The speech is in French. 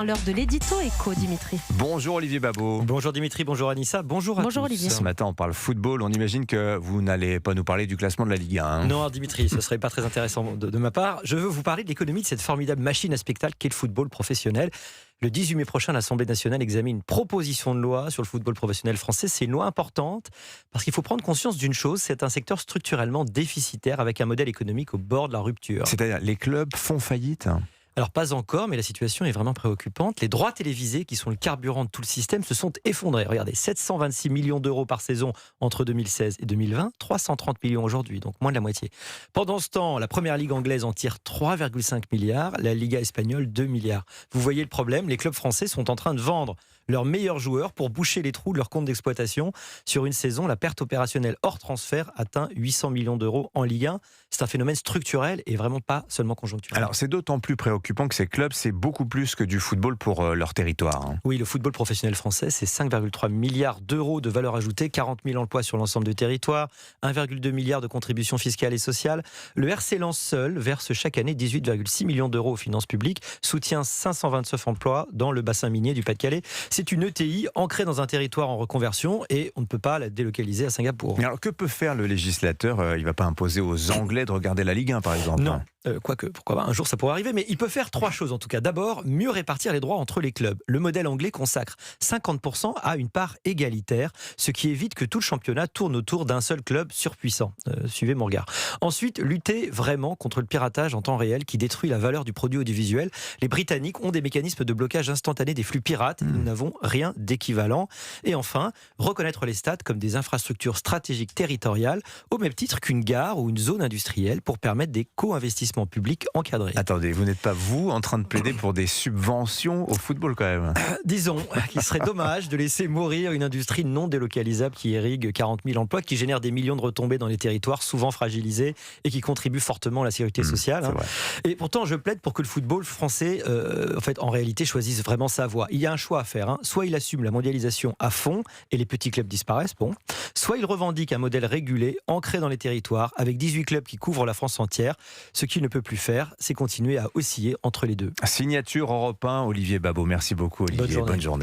L'heure de l'édito éco, Dimitri. Bonjour Olivier Babot. Bonjour Dimitri, bonjour Anissa, bonjour à tous. Bonjour Olivier. Ce matin on parle football, on imagine que vous n'allez pas nous parler du classement de la Ligue 1. Hein. Non Dimitri, ce ne serait pas très intéressant de ma part. Je veux vous parler de l'économie de cette formidable machine à spectacle qu'est le football professionnel. Le 18 mai prochain, l'Assemblée nationale examine une proposition de loi sur le football professionnel français. C'est une loi importante parce qu'il faut prendre conscience d'une chose, c'est un secteur structurellement déficitaire avec un modèle économique au bord de la rupture. C'est-à-dire les clubs font faillite ? Alors pas encore, mais la situation est vraiment préoccupante. Les droits télévisés, qui sont le carburant de tout le système, se sont effondrés. Regardez, 726 millions d'euros par saison entre 2016 et 2020, 330 millions aujourd'hui, donc moins de la moitié. Pendant ce temps, la première ligue anglaise en tire 3,5 milliards, la Liga espagnole 2 milliards. Vous voyez le problème, les clubs français sont en train de vendre leurs meilleurs joueurs pour boucher les trous de leur compte d'exploitation. Sur une saison, la perte opérationnelle hors transfert atteint 800 millions d'euros en Ligue 1. C'est un phénomène structurel et vraiment pas seulement conjoncturel. Alors c'est d'autant plus préoccupant que ces clubs, c'est beaucoup plus que du football pour leur territoire. Hein. Oui, le football professionnel français, c'est 5,3 milliards d'euros de valeur ajoutée, 40 000 emplois sur l'ensemble du territoire, 1,2 milliard de contributions fiscales et sociales. Le RC Lens seul verse chaque année 18,6 millions d'euros aux finances publiques, soutient 529 emplois dans le bassin minier du Pas-de-Calais. C'est une ETI ancrée dans un territoire en reconversion et on ne peut pas la délocaliser à Singapour. Mais alors que peut faire le législateur ? Il ne va pas imposer aux Anglais de regarder la Ligue 1 par exemple. Non. Quoique, pourquoi pas, un jour ça pourrait arriver, mais il peut faire trois choses en tout cas. D'abord, mieux répartir les droits entre les clubs. Le modèle anglais consacre 50% à une part égalitaire, ce qui évite que tout le championnat tourne autour d'un seul club surpuissant. Suivez mon regard. Ensuite, lutter vraiment contre le piratage en temps réel qui détruit la valeur du produit audiovisuel. Les Britanniques ont des mécanismes de blocage instantané des flux pirates. Nous n'avons rien d'équivalent. Et enfin, reconnaître les stades comme des infrastructures stratégiques territoriales, au même titre qu'une gare ou une zone industrielle pour permettre des co-investissements public encadré. Attendez, vous n'êtes pas vous en train de plaider pour des subventions au football quand même ? Disons qu'il serait dommage de laisser mourir une industrie non délocalisable qui irrigue 40 000 emplois, qui génère des millions de retombées dans les territoires souvent fragilisés et qui contribue fortement à la sécurité sociale. Hein. Et pourtant, je plaide pour que le football français, en réalité, choisisse vraiment sa voie. Il y a un choix à faire. Hein. Soit il assume la mondialisation à fond et les petits clubs disparaissent, soit il revendique un modèle régulé, ancré dans les territoires, avec 18 clubs qui couvrent la France entière. Ce qu'il ne peut plus faire, c'est continuer à osciller entre les deux. Signature Europe 1, Olivier Babot. Merci beaucoup Olivier. Bonne journée.